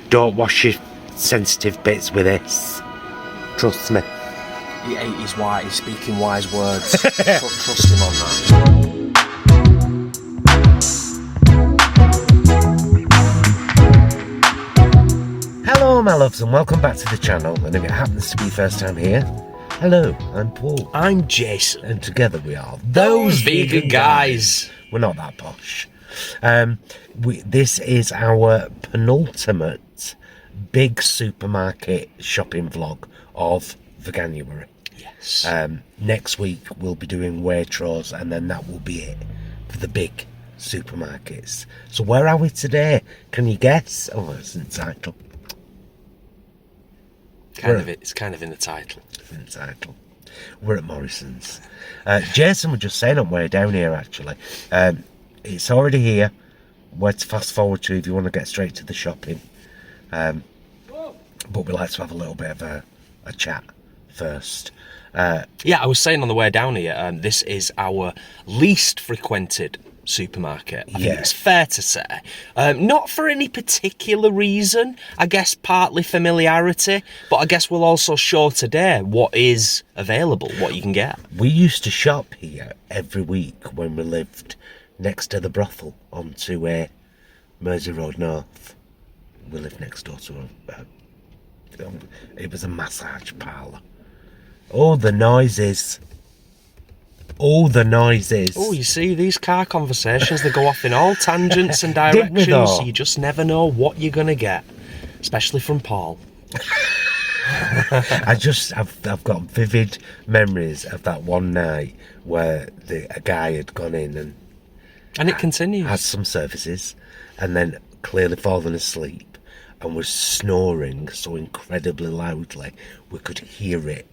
Don't wash your sensitive bits with this. Trust me. He ate his white, he's speaking wise words. Trust him on that. Hello my loves and welcome back to the channel, and if it happens to be your first time here, hello, I'm Paul. I'm Jason. And together we are those vegan guys. We're not that posh. This is our penultimate big supermarket shopping vlog of Veganuary. Yes. Next week we'll be doing Waitrose, and then that will be it for the big supermarkets. So where are we today? Can you guess? Oh, it's in the title. It's kind of in the title. It's in the title. We're at Morrisons. Jason was just saying on the way down here, actually. It's already here. Where to fast forward to if you want to get straight to the shopping. But we like to have a little bit of a chat first. Yeah, I was saying on the way down here, this is our least frequented supermarket. I think it's fair to say. Not for any particular reason. I guess partly familiarity, but I guess we'll also show today what is available, what you can get. We used to shop here every week when we lived next to the brothel on 2A, Mersey Road North. We lived next door to it was a massage parlour. Oh, the noises. Oh, the noises. Oh, you see, these car conversations, they go off in all tangents and directions, so you just never know what you're going to get, especially from Paul. I've got vivid memories of that one night where a guy had gone in and it continues. Had some services and then clearly fallen asleep and was snoring so incredibly loudly we could hear it.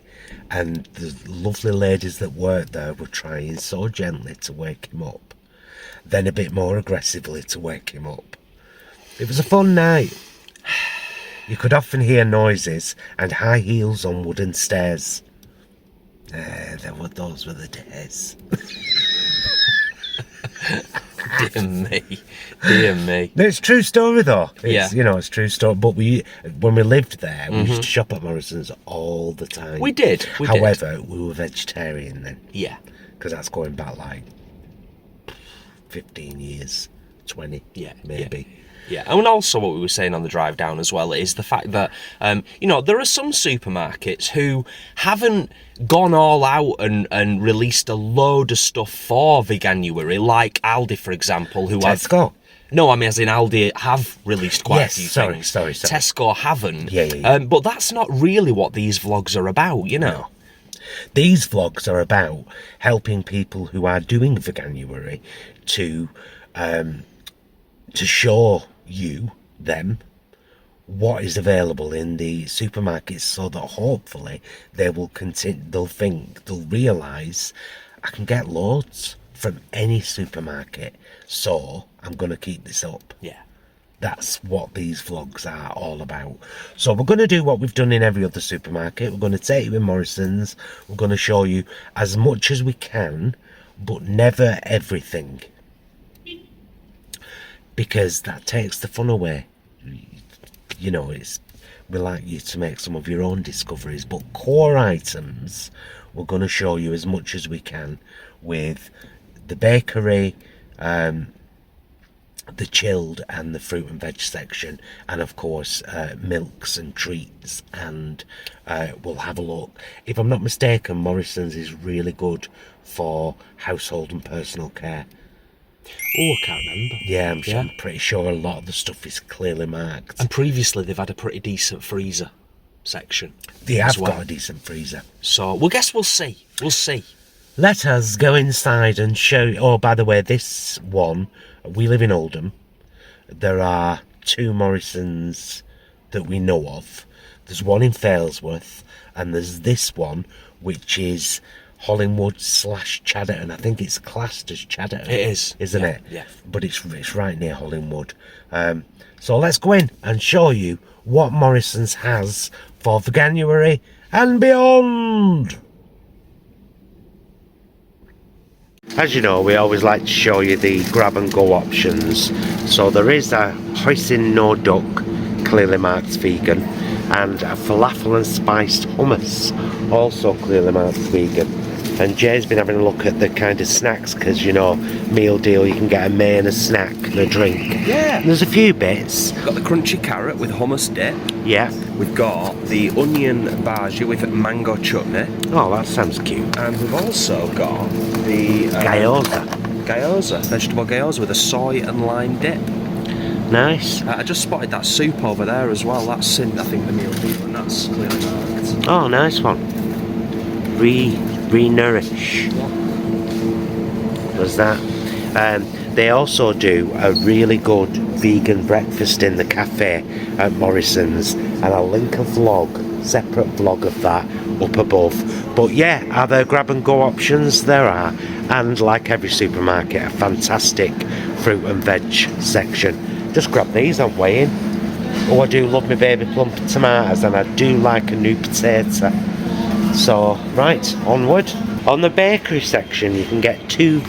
And the lovely ladies that worked there were trying so gently to wake him up, then a bit more aggressively to wake him up. It was a fun night. You could often hear noises and high heels on wooden stairs. Those were the days. Dear me. No, it's a true story though. It's a true story. But when we lived there, we used to shop at Morrisons all the time. We did. However, we were vegetarian then. Yeah. Because that's going back like 15 years, 20, maybe. Yeah, and also what we were saying on the drive down as well is the fact that, there are some supermarkets who haven't gone all out and released a load of stuff for Veganuary, like Aldi, for example, who Tesco? No, I mean, as in Aldi have released quite a few things. Sorry. Tesco haven't. Yeah. But that's not really what these vlogs are about, you know. No. These vlogs are about helping people who are doing Veganuary to show them what is available in the supermarkets, so that hopefully they will continue. They'll realise I can get loads from any supermarket, so I'm going to keep this up. Yeah. That's what these vlogs are all about. So we're going to do what we've done in every other supermarket. We're going to take you in Morrisons. We're going to show you as much as we can, but never everything, because that takes the fun away. We like you to make some of your own discoveries, but core items we're going to show you as much as we can, with the bakery, the chilled and the fruit and veg section, and of course milks and treats, and we'll have a look. If I'm not mistaken, Morrisons is really good for household and personal care. Oh, I can't remember. Yeah, I'm pretty sure a lot of the stuff is clearly marked. And previously they've had a pretty decent freezer section. They have got a decent freezer. So, we'll see. We'll see. Let us go inside and show you. Oh, by the way, this one, we live in Oldham. There are 2 Morrisons that we know of. There's one in Failsworth, and there's this one, which is Hollingwood/Chadderton. I think it's classed as Chadderton. It is, isn't it? Yeah. But it's right near Hollingwood. So let's go in and show you what Morrisons has for Veganuary and beyond. As you know, we always like to show you the grab and go options. So there is a hoisin no duck clearly marked vegan, and a falafel and spiced hummus, also clearly marked vegan. And Jay's been having a look at the kind of snacks, because, you know, meal deal, you can get a main, a snack and a drink. Yeah. And there's a few bits. Got the crunchy carrot with hummus dip. Yeah. We've got the onion bhaji with mango chutney. Oh, that sounds cute. And we've also got the... Gyoza, vegetable gyoza with a soy and lime dip. Nice. I just spotted that soup over there as well. That's in, I think, the meal deal, and that's clearly marked. Oh, nice one. Re-nourish. Was that? They also do a really good vegan breakfast in the cafe at Morrisons, and I'll link a vlog, separate vlog of that up above. But yeah, are there grab and go options? There are, and like every supermarket, a fantastic fruit and veg section. Just grab these on way in. Oh, I do love my baby plum tomatoes, and I do like a new potato. So, right, onward. On the bakery section, you can get 2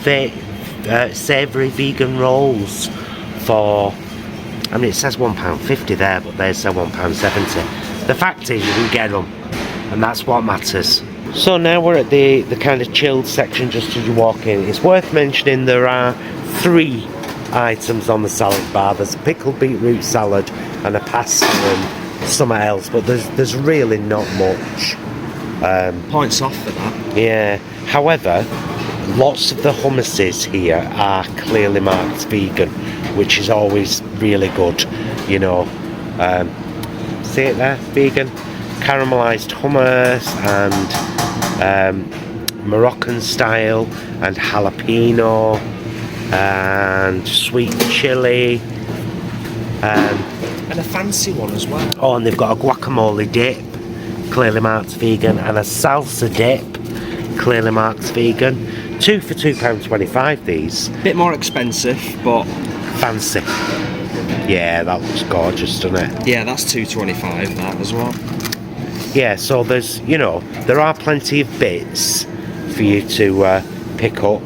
savoury vegan rolls for, I mean, it says £1.50 there, but they say £1.70. The fact is, you can get them, and that's what matters. So now we're at the kind of chilled section just as you walk in. It's worth mentioning there are 3 items on the salad bar. There's a pickled beetroot salad and a pasta and something else, but there's really not much. Points off for that. Yeah. However, lots of the hummuses here are clearly marked vegan, which is always really good. You know, see it there, vegan, caramelized hummus and Moroccan style and jalapeno and sweet chili. And a fancy one as well. Oh, and they've got a guacamole dip, clearly marked vegan, and a salsa dip, clearly marked vegan. 2 for £2.25 these. Bit more expensive, but fancy. Yeah, that looks gorgeous, doesn't it? yeah, that's £2.25 that as well. Yeah, so there's, you know, there are plenty of bits for you to pick up,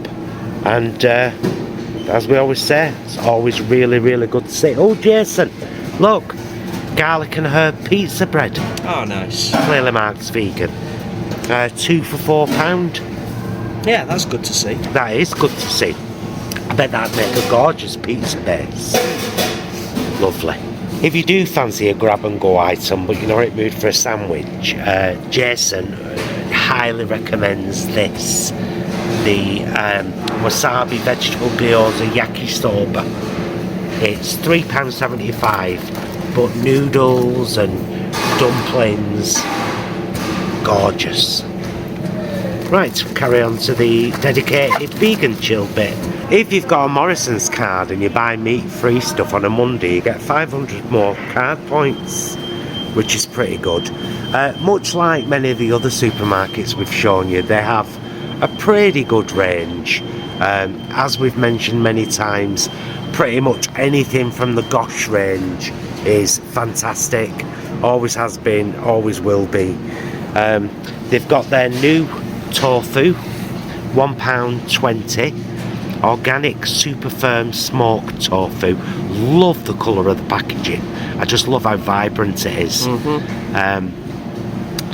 and as we always say, it's always really, really good to see. Oh, Jason, look, garlic and herb pizza bread. Oh, nice. Clearly marked vegan. 2 for £4. Yeah, that's good to see. That is good to see. I bet that'd make a gorgeous pizza base. Lovely. If you do fancy a grab and go item, but you're not in the mood for a sandwich, Jason highly recommends this. The wasabi vegetable gyoza yakisoba. It's £3.75, but noodles and dumplings, gorgeous. Right, carry on to the dedicated vegan chill bit. If you've got a Morrisons card and you buy meat-free stuff on a Monday, you get 500 more card points, which is pretty good. Much like many of the other supermarkets we've shown you, they have a pretty good range. As we've mentioned many times, pretty much anything from the Gosh range is fantastic. Always has been, always will be. They've got their new tofu, £1.20. Organic super firm smoked tofu. Love the colour of the packaging. I just love how vibrant it is.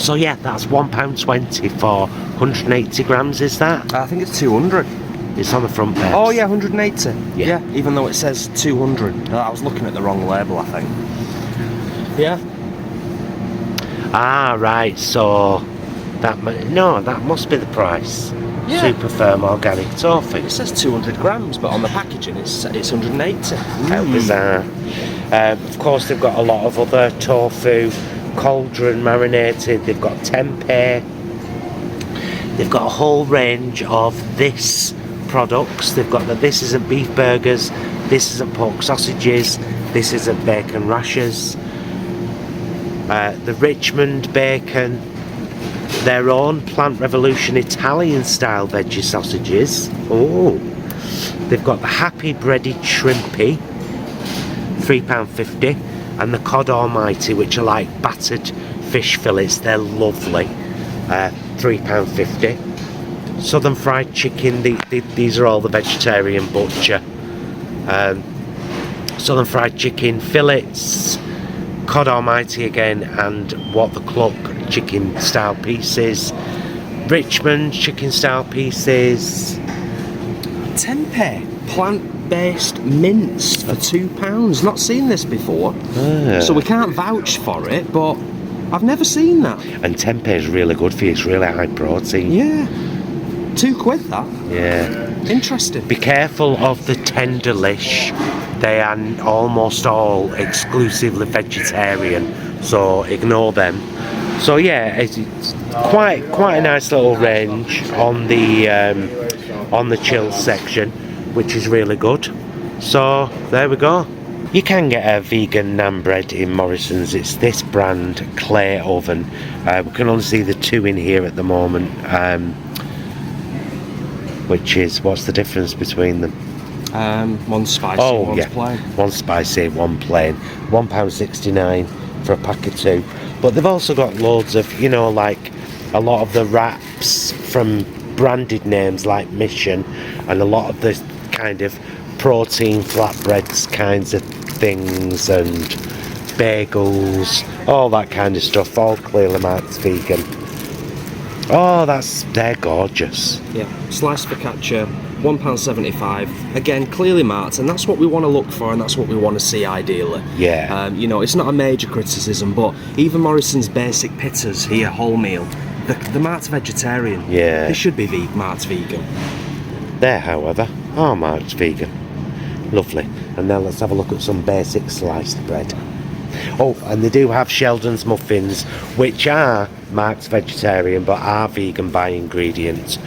So yeah, that's £1.20 for 180 grams, is that? I think it's 200. It's on the front page. Oh yeah, 180. Yeah. Even though it says 200. I was looking at the wrong label, I think. Yeah. Ah, right, so that must be the price. Yeah. Super firm organic tofu. It says 200 grams, but on the packaging it's 180. How bizarre. Of course, they've got a lot of other tofu, cauldron marinated, they've got tempeh, they've got a whole range of this products. They've got the This Isn't Beef Burgers, This Isn't Pork Sausages, This Isn't Bacon Rashers, the Richmond Bacon, their own Plant Revolution Italian style veggie sausages. Oh, they've got the Happy Breaded Shrimpy, £3.50, and the Cod Almighty, which are like battered fish fillets. They're lovely, £3.50. Southern Fried Chicken, these are all the vegetarian butcher. Southern Fried Chicken fillets, cod almighty again, and what the cluck chicken style pieces, Richmond chicken style pieces, tempeh plant-based minced for £2. Not seen this before, so we can't vouch for it, but I've never seen that. And tempeh is really good for you. It's really high protein. Yeah, £2 that. Yeah. Interesting. Be careful of the tenderlish. They are almost all exclusively vegetarian, so ignore them. So yeah, it's quite a nice little range on the chill section, which is really good. So there we go. You can get a vegan naan bread in Morrisons. It's this brand, Clay Oven. We can only see the 2 in here at the moment. Which is, what's the difference between them? One's spicy, one's plain. One spicy, one plain. £1.69 for a pack of 2. But they've also got loads of, you know, like a lot of the wraps from branded names like Mission, and a lot of the kind of protein flatbreads kinds of things, and bagels, all that kind of stuff, all clearly marked vegan. Oh, they're gorgeous. Yeah, sliced focaccia, £1.75. Again, clearly marked, and that's what we want to look for, and that's what we want to see ideally. Yeah. You know, it's not a major criticism, but even Morrison's basic pizzas here, wholemeal, the marked vegetarian. Yeah. They should be marked vegan. There, however, are marked vegan. Lovely. And now let's have a look at some basic sliced bread. Oh, and they do have Sheldon's muffins, which are marked vegetarian but are vegan by ingredient,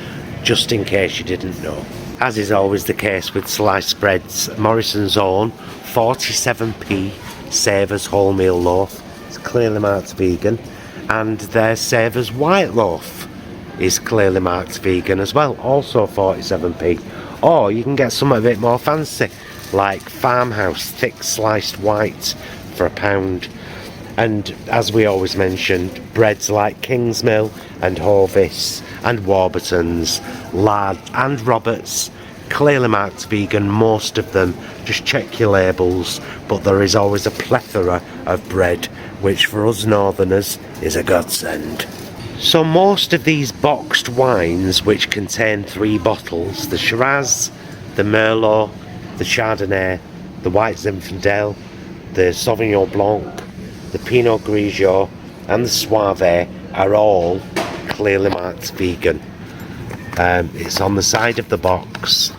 just in case you didn't know. As is always the case with sliced breads, Morrison's own 47p Savers wholemeal loaf. It's clearly marked vegan, and their Savers white loaf is clearly marked vegan as well, also 47p. Or you can get something a bit more fancy, like Farmhouse thick sliced white for £1. And as we always mention, breads like Kingsmill and Hovis and Warburton's, Lard and Roberts, clearly marked vegan, most of them. Just check your labels, but there is always a plethora of bread, which for us northerners is a godsend. So most of these boxed wines, which contain 3 bottles, the Shiraz, the Merlot, the Chardonnay, the White Zinfandel, the Sauvignon Blanc, the Pinot Grigio and the Soave, are all clearly marked vegan. It's on the side of the box,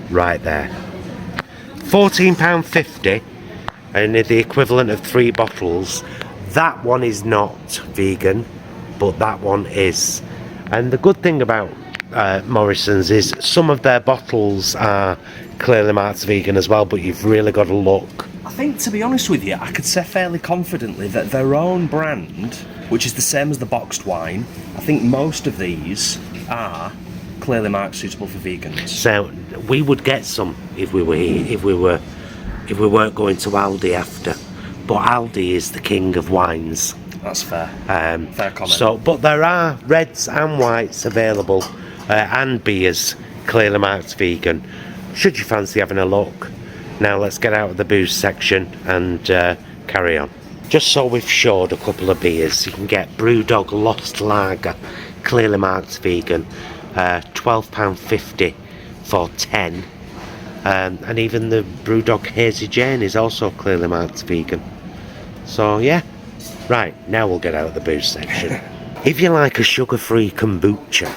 right there. £14.50, and the equivalent of 3 bottles. That one is not vegan, but that one is. And the good thing about Morrisons is some of their bottles are clearly marked vegan as well, but you've really got to look. I think, to be honest with you, I could say fairly confidently that their own brand, which is the same as the boxed wine, I think most of these are clearly marked suitable for vegans. So we would get some if we were here, if we weren't going to Aldi after. But Aldi is the king of wines. That's fair. Fair comment. So, but there are reds and whites available, and beers clearly marked vegan, should you fancy having a look. Now let's get out of the booze section and carry on. Just so we've showed a couple of beers, you can get Brewdog Lost Lager, clearly marked vegan, £12.50 for 10. And even the Brewdog Hazy Jane is also clearly marked vegan. So yeah, right, now we'll get out of the booze section. If you like a sugar-free kombucha,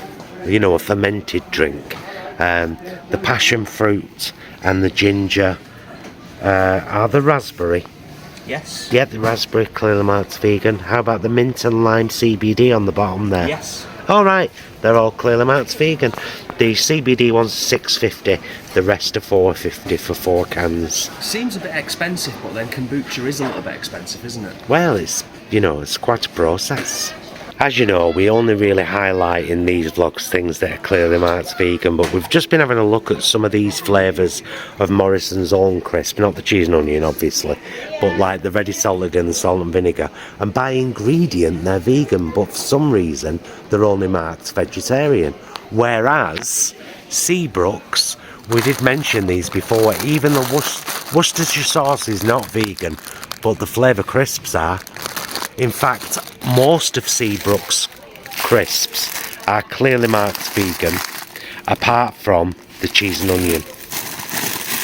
you know, a fermented drink, the passion fruit and the ginger are the raspberry. Yes. Yeah, the raspberry clearly marked vegan. How about the mint and lime CBD on the bottom there? Yes. Alright, they're all clearly marked vegan. The CBD one's £6.50, the rest are £4.50 for 4 cans. Seems a bit expensive, but then kombucha is a little bit expensive, isn't it? Well, it's, you know, it's quite a process. As you know, we only really highlight in these vlogs things that are clearly marked vegan, but we've just been having a look at some of these flavours of Morrison's own crisp, not the cheese and onion obviously, but like the ready salted and the salt and vinegar, and by ingredient they're vegan, but for some reason they're only marked vegetarian. Whereas Seabrook's, we did mention these before, even the Worcestershire sauce is not vegan, but the flavour crisps are. In fact, most of Seabrook's crisps are clearly marked vegan, apart from the cheese and onion.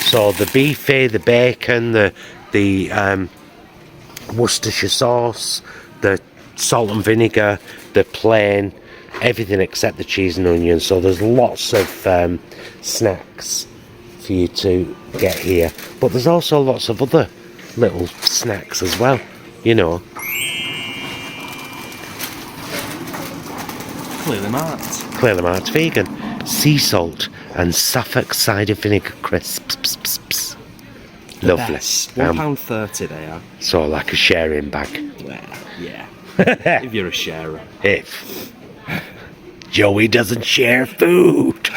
So the beefy, the bacon, the Worcestershire sauce, the salt and vinegar, the plain, everything except the cheese and onion. So there's lots of snacks for you to get here, but there's also lots of other little snacks as well, you know. Clearly marked vegan. Sea salt and Suffolk cider vinegar crisps. Lovely. £1.30 they are. So like a sharing bag. Well, yeah. If you're a sharer. If Joey doesn't share food.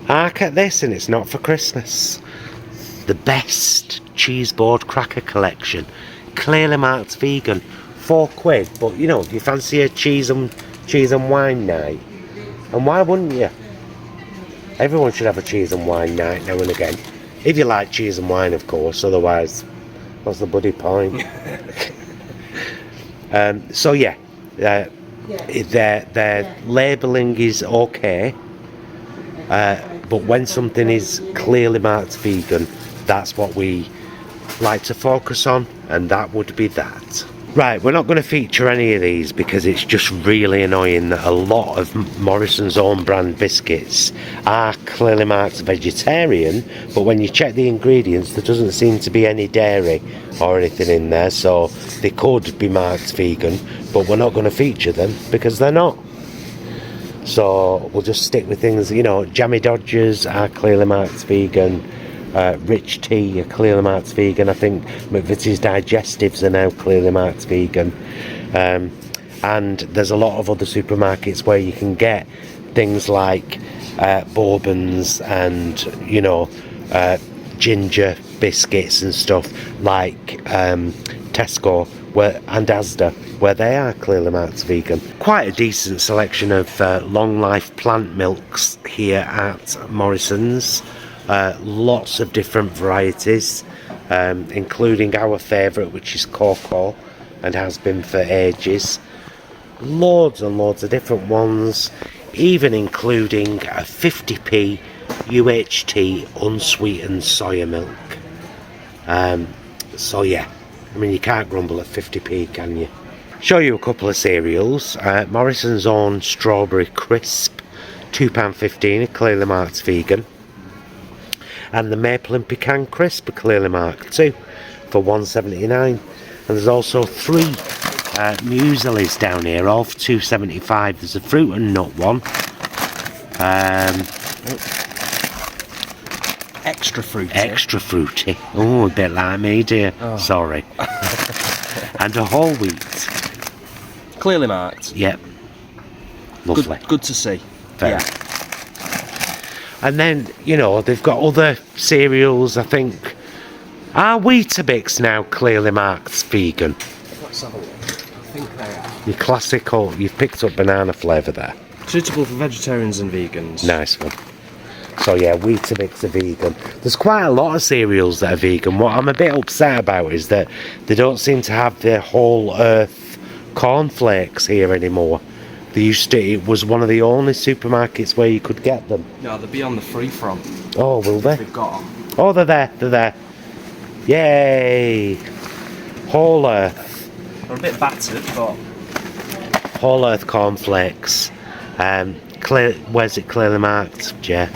Hark at this, and it's not for Christmas. The best cheese board cracker collection. Clearly marked vegan. £4, but you know, you fancy a cheese and wine night. And why wouldn't you? Everyone should have a cheese and wine night now and again. If you like cheese and wine, of course, otherwise, what's the bloody point? So yeah, their labelling is okay, but when something is clearly marked vegan, that's what we like to focus on, and that would be that. Right, we're not going to feature any of these because it's just really annoying that a lot of Morrisons own brand biscuits are clearly marked vegetarian, but when you check the ingredients there doesn't seem to be any dairy or anything in there, so they could be marked vegan, but we're not going to feature them because they're not. So we'll just stick with things, you know, Jammy Dodgers are clearly marked vegan. Rich Tea are clearly marked vegan. I think McVitie's Digestives are now clearly marked vegan. And there's a lot of other supermarkets where you can get things like bourbons and, you know, ginger biscuits and stuff like Tesco and Asda, where they are clearly marked vegan. Quite a decent selection of long life plant milks here at Morrisons. Lots of different varieties, including our favourite, which is cocoa, and has been for ages. Loads and loads of different ones, even including a 50p UHT unsweetened soya milk. So yeah, I mean, you can't grumble at 50p, can you? Show you a couple of cereals. Morrison's own Strawberry Crisp, £2.15, are clearly marked vegan. And the Maple and Pecan Crisp are clearly marked too, for £1.79. And there's also 3 mueslis down here, all for £2.75. There's a fruit and nut one. Extra fruity. Extra fruity. Oh, a bit like me, dear. Oh. Sorry. And a whole wheat. Clearly marked. Yep. Lovely. Good to see. Very. Yeah. And then, you know, they've got other cereals, I think. Are Weetabix now clearly marked vegan? Let's have a look. I think they are. Your classical, you've picked up banana flavour there. Suitable for vegetarians and vegans. Nice one. So yeah, Weetabix are vegan. There's quite a lot of cereals that are vegan. What I'm a bit upset about is that they don't seem to have the whole earth cornflakes here anymore. They used to, it was one of the only supermarkets where you could get them. No, they'll be on the free from. Oh, will they? They've got them. Oh, they're there. Yay! Whole earth. They're a bit battered, but... Whole earth cornflakes. Where's it clearly marked, Jay?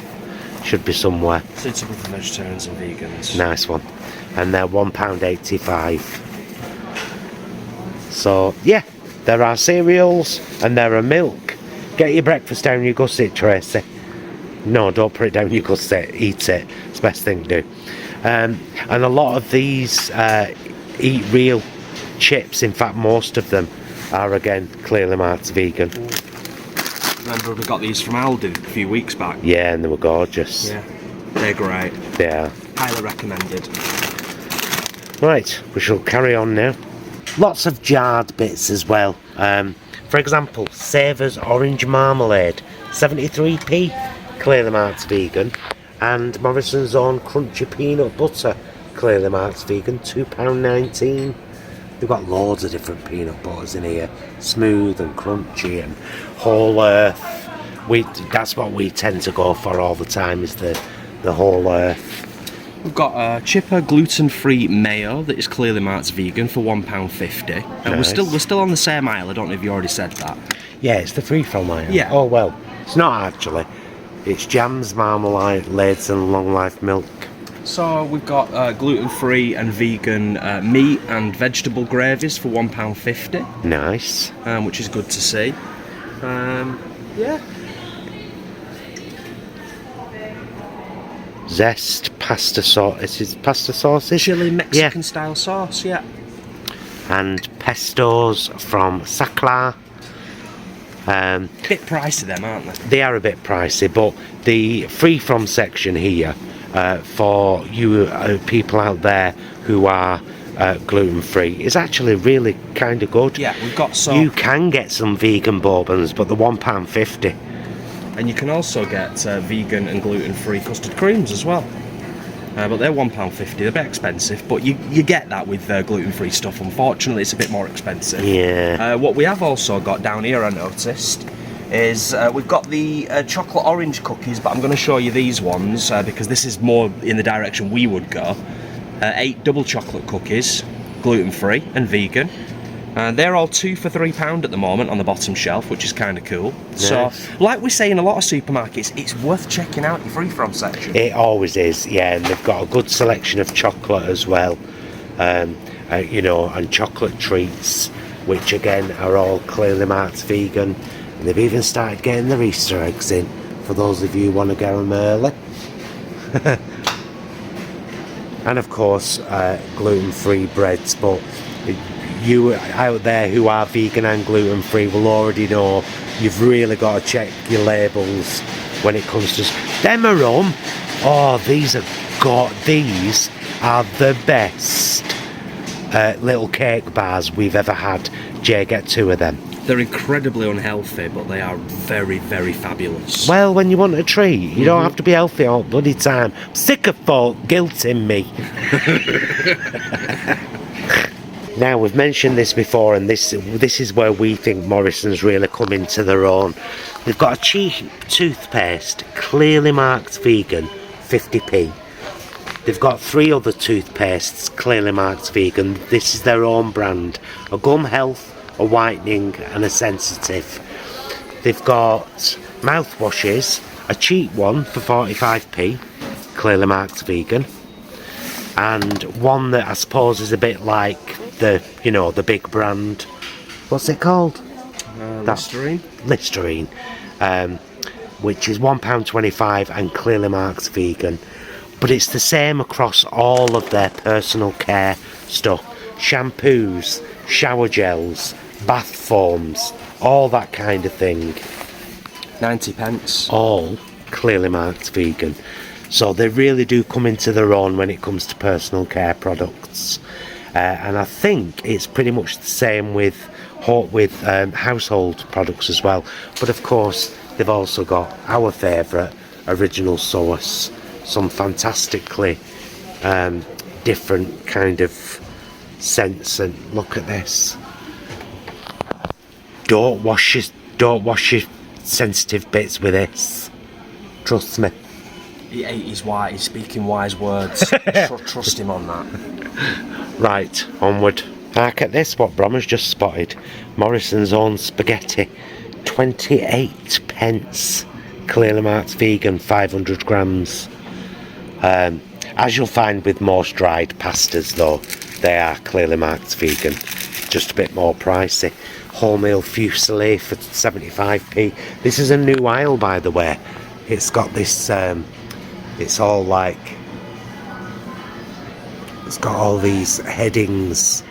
Should be somewhere. Suitable for vegetarians and vegans. Nice one. And they're £1.85. So, yeah. There are cereals and there are milk. Get your breakfast down your gusset, Tracy. No, don't put it down your gusset. Eat it. It's the best thing to do. And a lot of these Eat Real chips, in fact most of them, are again clearly marked vegan. Remember we got these from Aldi a few weeks back? Yeah, and they were gorgeous. Yeah, they're great. They are. Highly recommended. Right, we shall carry on now. Lots of jarred bits as well. For example, Savers Orange Marmalade, 73p, clearly marked vegan. And Morrison's own Crunchy Peanut Butter, clearly marked vegan, £2.19. They've got loads of different peanut butters in here, smooth and crunchy and whole earth. That's what we tend to go for all the time, is the whole earth. We've got a chipper gluten-free mayo that is clearly marked vegan for £1.50, and Nice. we're still on the same aisle. I don't know if you already said that. Yeah, it's the free-from aisle. Yeah. Oh well, it's not actually. It's jams, marmalades, and long-life milk. So we've got gluten-free and vegan meat and vegetable gravies for £1.50, Nice. which is good to see. Yeah. Zest pasta sauce. This is pasta sauces. Chili Mexican style sauce, yeah. And pestos from Sakla. Bit pricey them, aren't they? They are a bit pricey, but the free from section here for you people out there who are gluten free is actually really kind of good. Yeah, we've got some. You can get some vegan bourbons, but they're £1.50. And you can also get vegan and gluten-free custard creams as well. But they're £1.50, they're a bit expensive, but you get that with gluten-free stuff. Unfortunately, it's a bit more expensive. Yeah. What we have also got down here, I noticed, is we've got the chocolate orange cookies, but I'm going to show you these ones because this is more in the direction we would go. 8 double chocolate cookies, gluten-free and vegan. They're all 2 for £3 at the moment on the bottom shelf, which is kind of cool. Nice. So, like we say in a lot of supermarkets, it's worth checking out your free-from section. It always is, yeah, and they've got a good selection of chocolate as well, you know, and chocolate treats, which again are all clearly marked vegan, and they've even started getting their Easter eggs in, for those of you who want to get them early. And of course, gluten-free breads, but you out there who are vegan and gluten-free will already know you've really got to check your labels when it comes to them are oh, these are the best little cake bars we've ever had. Jay, get 2 of them. They're incredibly unhealthy, but they are very, very fabulous. Well, when you want a treat, you don't have to be healthy all bloody time. I'm sick of folk guilting me. Now, we've mentioned this before, and this is where we think Morrisons really come into their own. They've got a cheap toothpaste, clearly marked vegan, 50p. They've got 3 other toothpastes, clearly marked vegan. This is their own brand. A gum health, a whitening, and a sensitive. They've got mouthwashes, a cheap one for 45p, clearly marked vegan, and one that I suppose is a bit like the big brand. What's it called? Listerine. Listerine, which is £1.25 and clearly marked vegan. But it's the same across all of their personal care stuff. Shampoos, shower gels, bath foams, all that kind of thing. 90p. All clearly marked vegan. So they really do come into their own when it comes to personal care products. And I think it's pretty much the same with household products as well. But of course, they've also got our favourite original source. Some fantastically different kind of scents. And look at this. Don't wash your sensitive bits with this. Trust me. He's wise. He's speaking wise words. Trust him on that. Right, onward. Look at this, what Brom has just spotted. Morrison's own spaghetti. 28p. Clearly marked vegan, 500 grams. As you'll find with most dried pastas though, they are clearly marked vegan. Just a bit more pricey. Wholemeal fusilli for 75p. This is a new aisle, by the way. It's got this, it's all like, it's got all these headings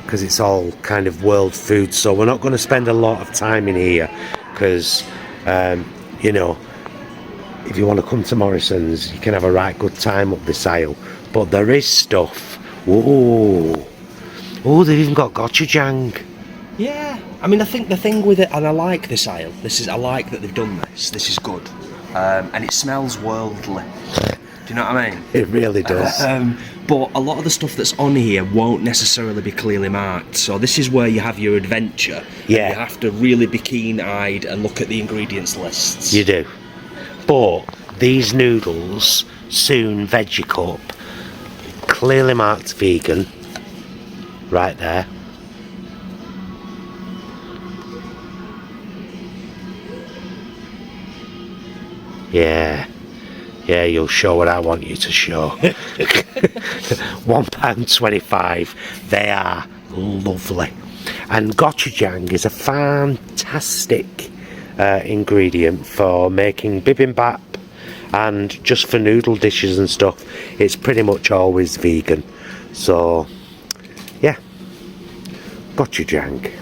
because it's all kind of world food, so we're not going to spend a lot of time in here because you know, if you want to come to Morrisons you can have a right good time up this aisle, but there is stuff. Oh, they've even got gochujang. Yeah, I mean, I think the thing with it, and I like this aisle. I like that they've done this. This is good, and it smells worldly. Do you know what I mean? It really does. But a lot of the stuff that's on here won't necessarily be clearly marked. So this is where you have your adventure. Yeah. You have to really be keen-eyed and look at the ingredients lists. You do. But these noodles, Soon Veggie Cup, clearly marked vegan, right there. Yeah. Yeah, you'll show what I want you to show. £1.25. They are lovely. And gochujang is a fantastic ingredient for making bibimbap and just for noodle dishes and stuff. It's pretty much always vegan. So, yeah. Gochujang.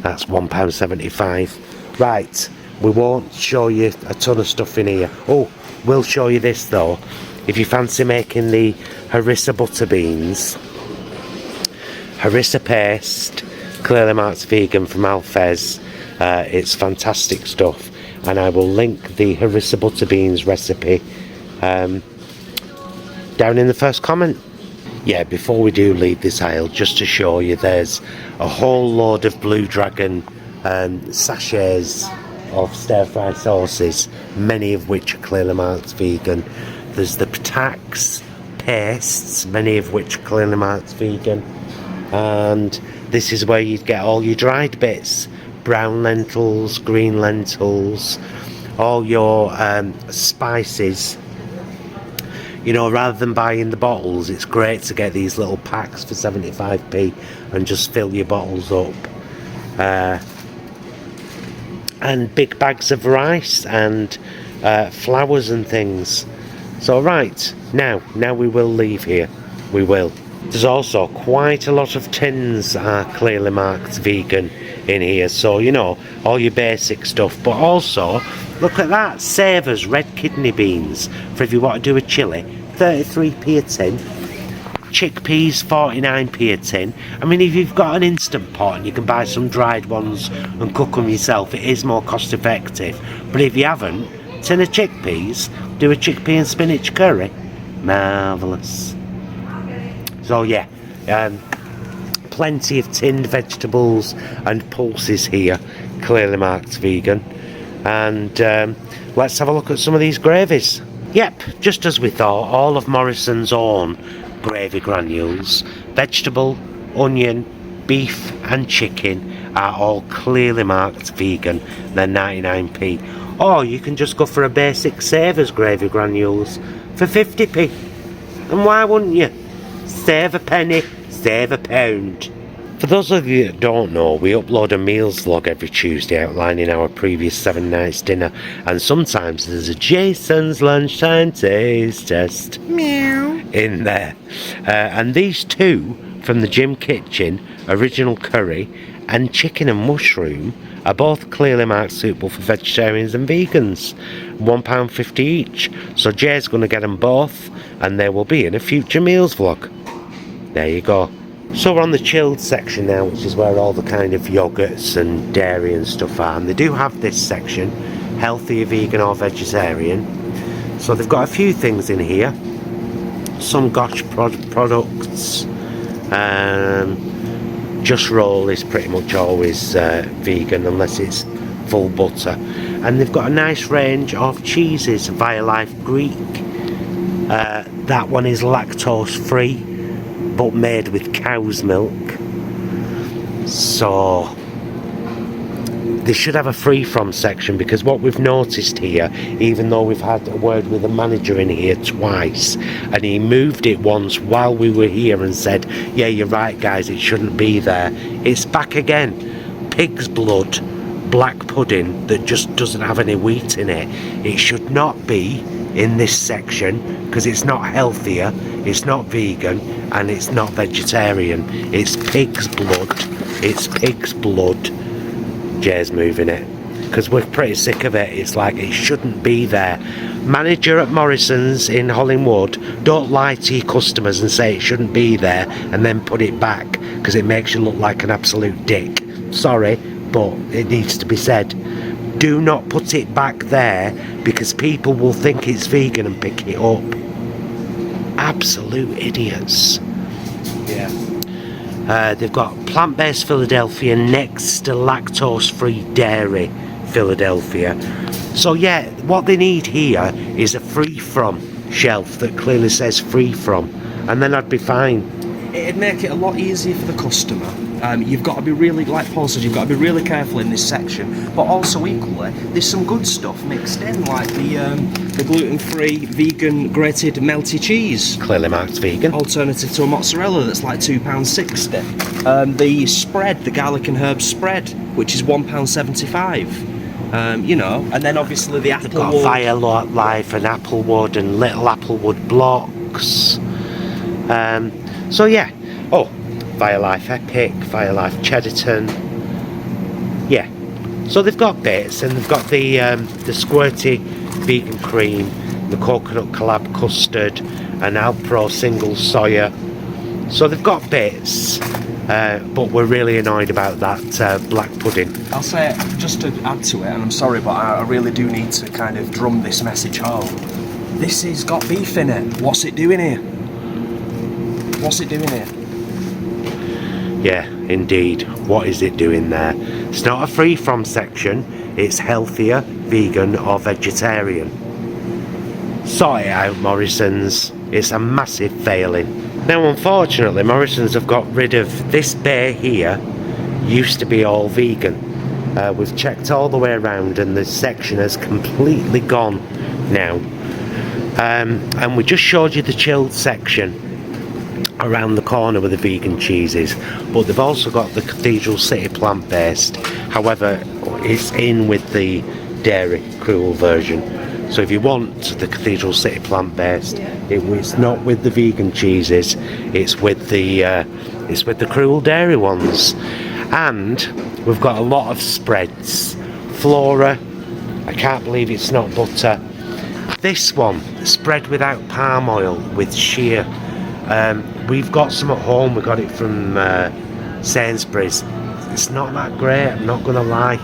That's £1.75. Right. We won't show you a ton of stuff in here. Oh, we'll show you this though. If you fancy making the harissa butter beans, harissa paste, clearly marked vegan from Alfez. It's fantastic stuff, and I will link the harissa butter beans recipe down in the first comment. Yeah, before we do leave this aisle, just to show you, there's a whole load of Blue Dragon sachets of stir-fry sauces, many of which are clearly marked vegan. There's the Patax pastes, many of which are clearly marked vegan. And this is where you'd get all your dried bits, brown lentils, green lentils, all your spices. You know, rather than buying the bottles, it's great to get these little packs for 75p and just fill your bottles up. And big bags of rice and flours and things. So right, now we will leave here. We will. There's also quite a lot of tins are clearly marked vegan in here. So, you know, all your basic stuff. But also, look at that. Savers red kidney beans. For if you want to do a chilli, 33p a tin. Chickpeas, 49p a tin. I mean, if you've got an instant pot and you can buy some dried ones and cook them yourself, it is more cost effective. But if you haven't, tin of chickpeas, do a chickpea and spinach curry. Marvellous. So yeah, plenty of tinned vegetables and pulses here, clearly marked vegan. And let's have a look at some of these gravies. Yep, just as we thought, all of Morrison's own gravy granules, vegetable, onion, beef and chicken are all clearly marked vegan. They're 99p. Or you can just go for a basic Savers gravy granules for 50p. And why wouldn't you? Save a penny, save a pound. For those of you that don't know, we upload a meals vlog every Tuesday outlining our previous 7 nights dinner, and sometimes there's a Jason's lunchtime taste test in there. And these two from the Gym Kitchen, original curry and chicken and mushroom, are both clearly marked suitable for vegetarians and vegans. £1.50 each. So Jay's going to get them both, and they will be in a future meals vlog. There you go. So we're on the chilled section now, which is where all the kind of yogurts and dairy and stuff are. And they do have this section, healthy, vegan or vegetarian. So they've got a few things in here. Some Gosh products. Just Roll is pretty much always vegan unless it's full butter. And they've got a nice range of cheeses. Via Life Greek. That one is lactose free, but made with cow's milk. So they should have a free from section, because what we've noticed here, even though we've had a word with the manager in here twice, and he moved it once while we were here and said, yeah, you're right guys, it shouldn't be there, it's back again. Pig's blood black pudding that just doesn't have any wheat in it. It should not be in this section because it's not healthier, it's not vegan, and it's not vegetarian. It's pig's blood. It's pig's blood. Jay's moving it because we're pretty sick of it. It's like it shouldn't be there. Manager at Morrison's in Hollingwood, don't lie to your customers and say it shouldn't be there and then put it back, because it makes you look like an absolute dick. Sorry, but it needs to be said. Do not put it back there because people will think it's vegan and pick it up. Absolute idiots. Yeah. They've got plant-based Philadelphia next to lactose-free dairy Philadelphia. So yeah, what they need here is a free from shelf that clearly says free from, and then I'd be fine. It'd make it a lot easier for the customer. You've got to be really, like Paul said, you've got to be really careful in this section, but also equally, there's some good stuff mixed in, like the gluten-free vegan grated melty cheese. Clearly marked vegan. Alternative to a mozzarella that's like £2.60. The spread, the garlic and herb spread, which is £1.75. You know, and then obviously the They've got applewood. Firelight Life and applewood and little applewood blocks. So yeah. Oh, Firelife Epic, Firelife Cheddarton. Yeah. So they've got bits, and they've got the squirty vegan cream, the coconut collab custard, and Alpro single soya. So they've got bits, but we're really annoyed about that black pudding. I'll say, just to add to it, and I'm sorry, but I really do need to kind of drum this message home. This has got beef in it. What's it doing here? What's it doing here? Yeah, indeed. What is it doing there? It's not a free from section. It's healthier, vegan or vegetarian. Sort it out, Morrisons. It's a massive failing. Now, unfortunately, Morrisons have got rid of this bay here. Used to be all vegan. We've checked all the way around, and the section has completely gone now. And we just showed you the chilled section around the corner with the vegan cheeses, but they've also got the Cathedral City plant-based. However, it's in with the dairy cruel version. So if you want the Cathedral City plant-based, it's not with the vegan cheeses. It's with the cruel dairy ones. And we've got a lot of spreads. Flora. I can't believe it's not butter. This one, spread without palm oil with sheer. We've got some at home. We got it from Sainsbury's. It's not that great, I'm not gonna lie,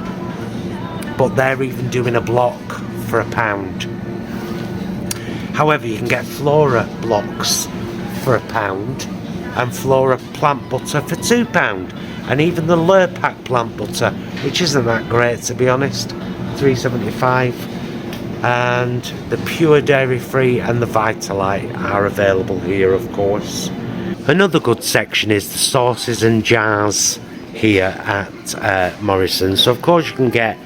but they're even doing a block for £1. However, you can get Flora blocks for £1 and Flora plant butter for £2, and even the Lurpak plant butter, which isn't that great to be honest, £3.75. And the pure dairy free and the Vitalite are available here, of course. Another good section is the sauces and jars here at Morrisons. So of course you can get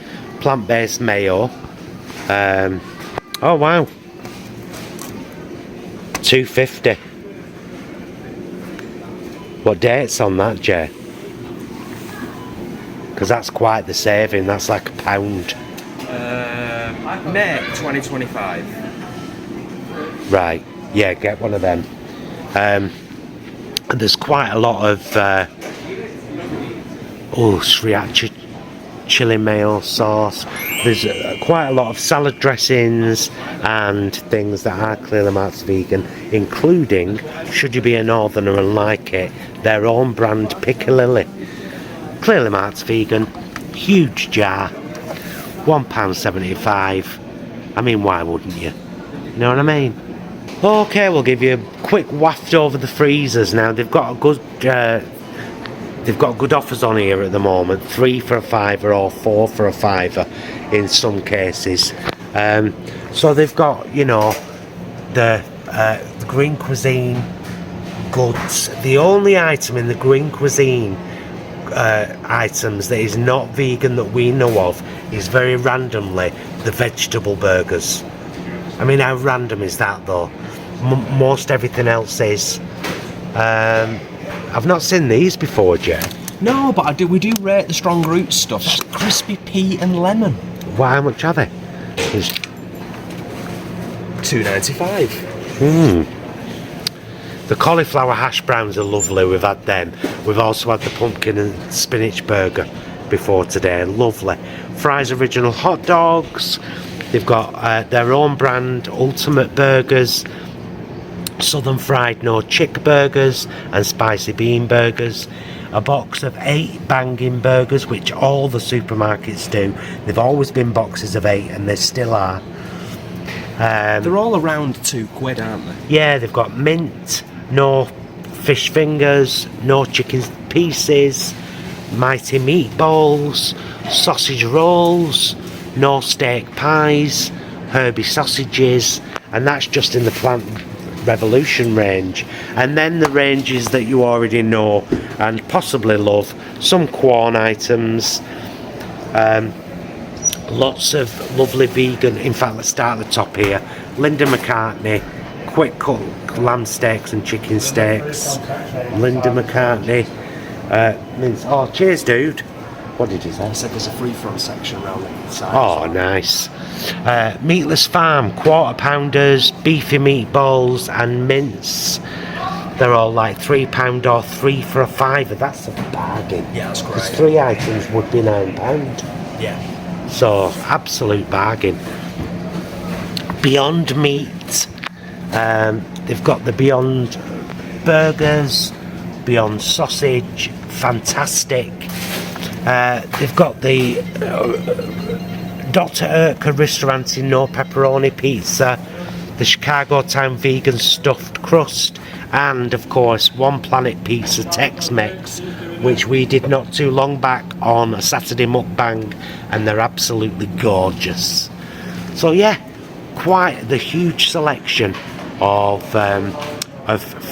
plant-based mayo. Oh wow, £2.50. What date's on that, Jay? Because that's quite the saving. That's like £1. May 2025. Right, yeah, get one of them. And there's quite a lot of sriracha chili mayo sauce. There's quite a lot of salad dressings and things that are clearly marked vegan, including, should you be a northerner and like it, their own brand Piccalilli. Clearly marked vegan, huge jar, £1.75. I mean, why wouldn't you? You know what I mean? Okay, we'll give you a quick waft over the freezers now. They've got good offers on here at the moment. 3 for £5 or 4 for £5 in some cases. So they've got, you know, the green cuisine goods. The only item in the green cuisine items that is not vegan that we know of is very randomly the vegetable burgers. I mean, how random is that though? Most everything else is. I've not seen these before, Jay. No, but we do rate the strong root stuff. That's crispy pea and lemon. Well, how much are they? £2.95. The cauliflower hash browns are lovely. We've had them. We've also had the pumpkin and spinach burger before today. Lovely. Fry's original hot dogs. They've got their own brand ultimate burgers. southern fried no chick burgers and spicy bean burgers, a box of 8 banging burgers, which all the supermarkets do. They've always been boxes of 8 and they still are. They're all around £2, aren't they? Yeah, they've got mint, no fish fingers, no chicken pieces, mighty meatballs, sausage rolls, no steak pies, herby sausages, and that's just in the Plant Revolution range. And then the ranges that you already know and possibly love, some Quorn items, lots of lovely vegan, in fact let's start at the top here, Linda McCartney quick cut lamb steaks and chicken steaks, Linda McCartney mince. Oh cheers dude, what did he say? He said there's a free from section around the side. Oh nice. Meatless Farm quarter pounders, beefy meatballs and mince. They're all like £3 or 3 for a £5. That's a bargain. Yeah, that's great. Because 3 items would be £9. Yeah. So absolute bargain. Beyond Meat. They've got the Beyond Burgers, Beyond Sausage, fantastic. They've got the Dr. Urker Ristorante no pepperoni pizza, the Chicago Town vegan stuffed crust, and of course One Planet Pizza Tex-Mex, which we did not too long back on a Saturday mukbang, and they're absolutely gorgeous. So yeah, quite the huge selection of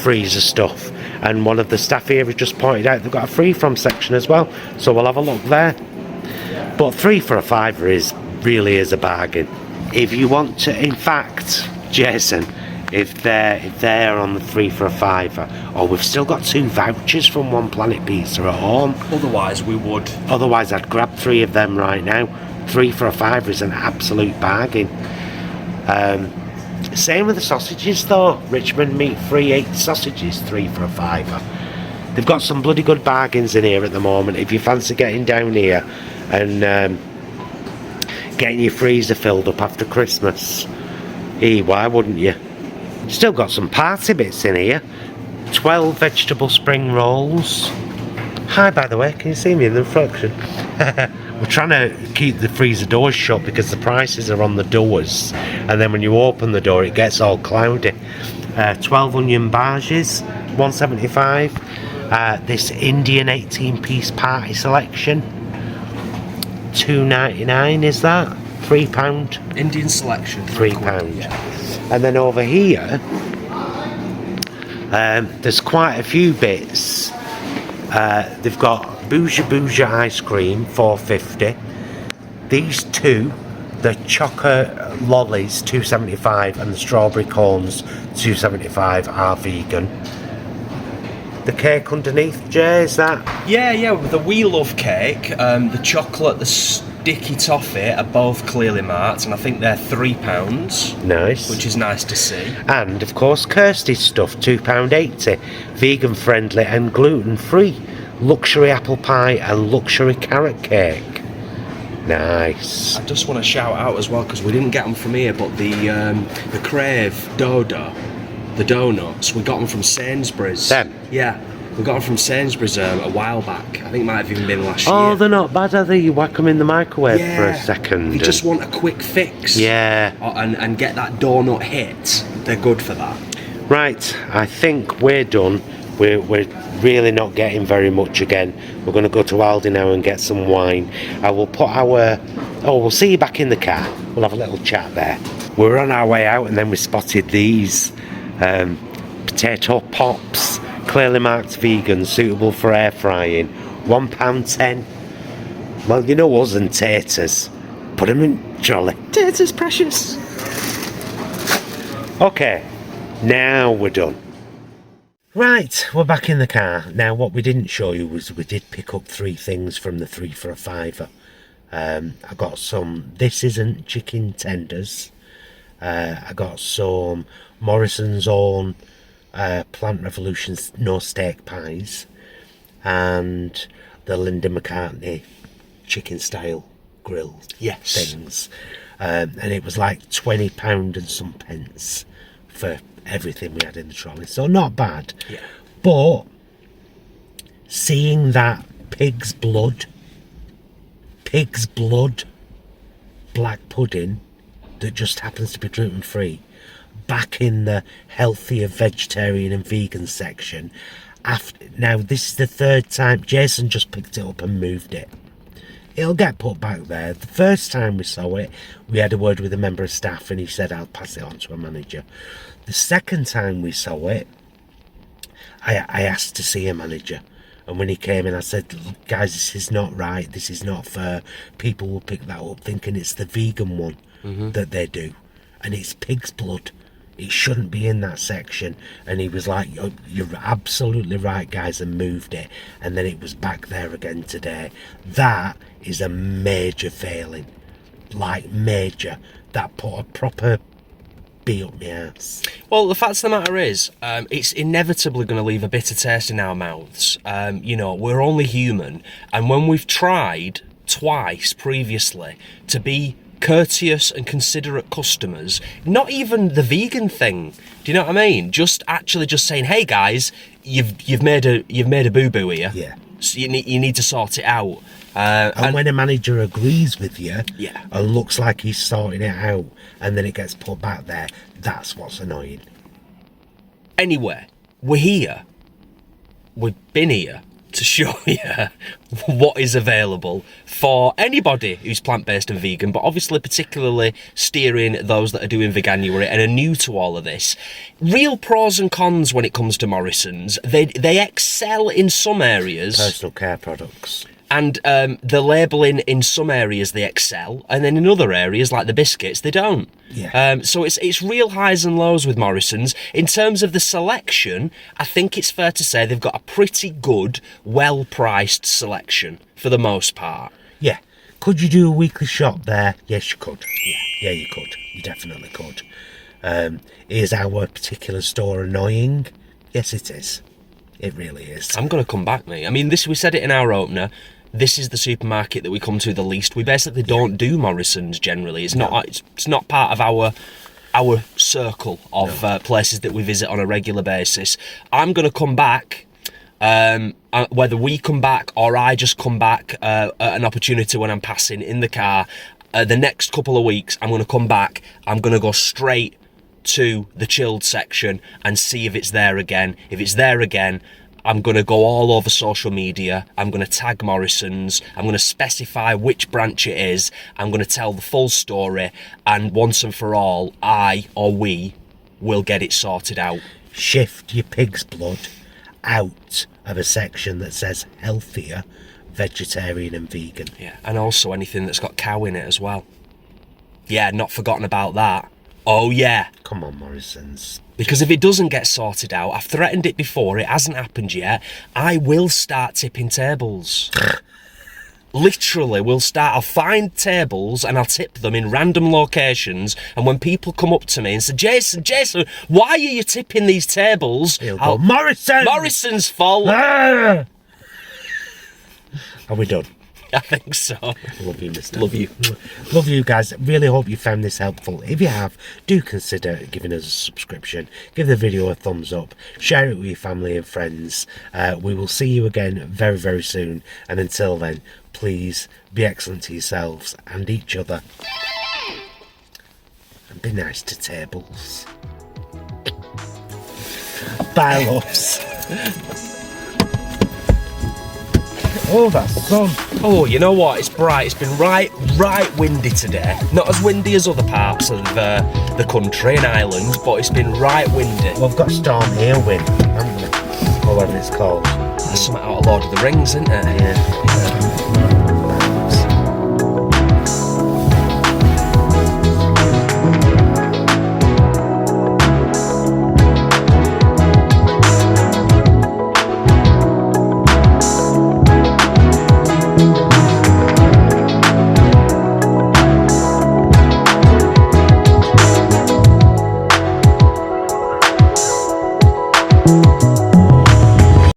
freezer stuff. And one of the staff here has just pointed out they've got a free from section as well, so we'll have a look there. But 3 for a £5 really is a bargain. If you want to, in fact, Jason, if they're on the 3 for a £5, or we've still got 2 vouchers from One Planet Pizza at home. Otherwise we would. Otherwise I'd grab 3 of them right now. 3 for a £5 is an absolute bargain. Same with the sausages though. Richmond meat free 8 sausages, 3 for a £5. They've got some bloody good bargains in here at the moment. If you fancy getting down here and getting your freezer filled up after Christmas, why wouldn't you? Still got some party bits in here. 12 vegetable spring rolls. Hi, by the way, can you see me in the reflection? We're trying to keep the freezer doors shut because the prices are on the doors, and then when you open the door it gets all cloudy. 12 onion barges, £1.75. This Indian 18-piece party selection, £2.99. is that? £3? Indian selection. £3. Yeah. And then over here, there's quite a few bits. They've got Bouja ice cream, £4.50. These 2, the chocolate lollies, £2.75, and the strawberry cones, £2.75, are vegan. The cake underneath, Jay, is that? Yeah, with the We Love cake, the chocolate, the sticky toffee are both clearly marked, and I think they're £3. Nice. Which is nice to see. And of course Kirsty's stuff, £2.80, vegan friendly and gluten free. Luxury apple pie and luxury carrot cake. Nice. I just want to shout out as well, because we didn't get them from here, but the Crave Dodo, the donuts, we got them from Sainsbury's. Them? Yeah, we got them from Sainsbury's a while back. I think it might have even been last year. Oh, they're not bad, are they? You whack them in the microwave Yeah, for a second. if you just want a quick fix. Yeah. And get that donut hit, they're good for that. Right, I think we're done. We're really not getting very much again. We're going to go to Aldi now and get some wine. I will put we'll see you back in the car. We'll have a little chat there. We're on our way out and then we spotted these potato pops, clearly marked vegan, suitable for air frying, £1.10. Well, you know us and taters. Put them in trolley. Taters precious. Okay, now we're done. Right, we're back in the car. Now, what we didn't show you was we did pick up 3 things from the 3 for a £5. I got some This Isn't chicken tenders. I got some Morrisons own Plant Revolution no steak pies, and the Linda McCartney chicken style grill things. And it was like £20 and some pence for everything we had in the trolley. So not bad. Yeah. But seeing that pig's blood black pudding that just happens to be gluten free back in the healthier vegetarian and vegan section. Now this is the third time. Jason just picked it up and moved it. It'll get put back there. The first time we saw it, we had a word with a member of staff and he said I'll pass it on to a manager. The second time we saw it, I asked to see a manager, and when he came in I said, guys, this is not right, this is not fair. People will pick that up thinking it's the vegan one that they do, and it's pig's blood. It shouldn't be in that section. And he was like, you're absolutely right, guys, and moved it. And then it was back there again today. That is a major failing. Like, major. That put a proper bee up my ass. Well, the fact of the matter is, it's inevitably going to leave a bitter taste in our mouths. You know, we're only human. And when we've tried twice previously to be courteous and considerate customers, not even the vegan thing, do you know what I mean? Just saying, hey guys, you've made a boo-boo here. Yeah. So you need to sort it out. And when a manager agrees with you, yeah, and looks like he's sorting it out, and then it gets put back there, that's what's annoying. Anyway, we're here. We've been here to show you what is available for anybody who's plant-based and vegan, but obviously particularly steering those that are doing Veganuary and are new to all of this. Real pros and cons when it comes to Morrisons. They excel in some areas. Personal care products. And the labelling in some areas they excel, and then in other areas like the biscuits they don't. Yeah. So it's real highs and lows with Morrisons. In terms of the selection, I think it's fair to say they've got a pretty good, well-priced selection for the most part. Yeah. Could you do a weekly shop there? Yes, you could. Yeah, you could. You definitely could. Is our particular store annoying? Yes, it is. It really is. I'm going to come back, mate. I mean, we said it in our opener. This is the supermarket that we come to the least. We basically don't do Morrisons generally. It's not part of our circle of places that we visit on a regular basis. I'm going to come back, whether we come back or I just come back at an opportunity when I'm passing in the car. The next couple of weeks, I'm going to come back. I'm going to go straight to the chilled section and see if it's there again. If it's there again, I'm going to go all over social media. I'm going to tag Morrisons. I'm going to specify which branch it is. I'm going to tell the full story. And once and for all, I or we will get it sorted out. Shift your pig's blood out of a section that says healthier, vegetarian and vegan. Yeah, and also anything that's got cow in it as well. Yeah, not forgotten about that. Oh yeah. Come on, Morrisons. Because if it doesn't get sorted out, I've threatened it before, it hasn't happened yet, I will start tipping tables. Literally, I'll find tables and I'll tip them in random locations, and when people come up to me and say, Jason, why are you tipping these tables? He'll go, Morrison's fault. Ah! Are we done? I think so. Love you, mister. Love you. Love you guys. Really hope you found this helpful. If you have, do consider giving us a subscription. Give the video a thumbs up. Share it with your family and friends. We will see you again very, very soon. And until then, please be excellent to yourselves and each other. And be nice to tables. Bye, loves. Oh, that sun. Oh, you know what? It's bright. It's been right windy today. Not as windy as other parts of the country and Ireland, but it's been right windy. Well, we've got storm here wind, haven't we? Or whatever it's called. There's something out of Lord of the Rings, isn't there? Yeah.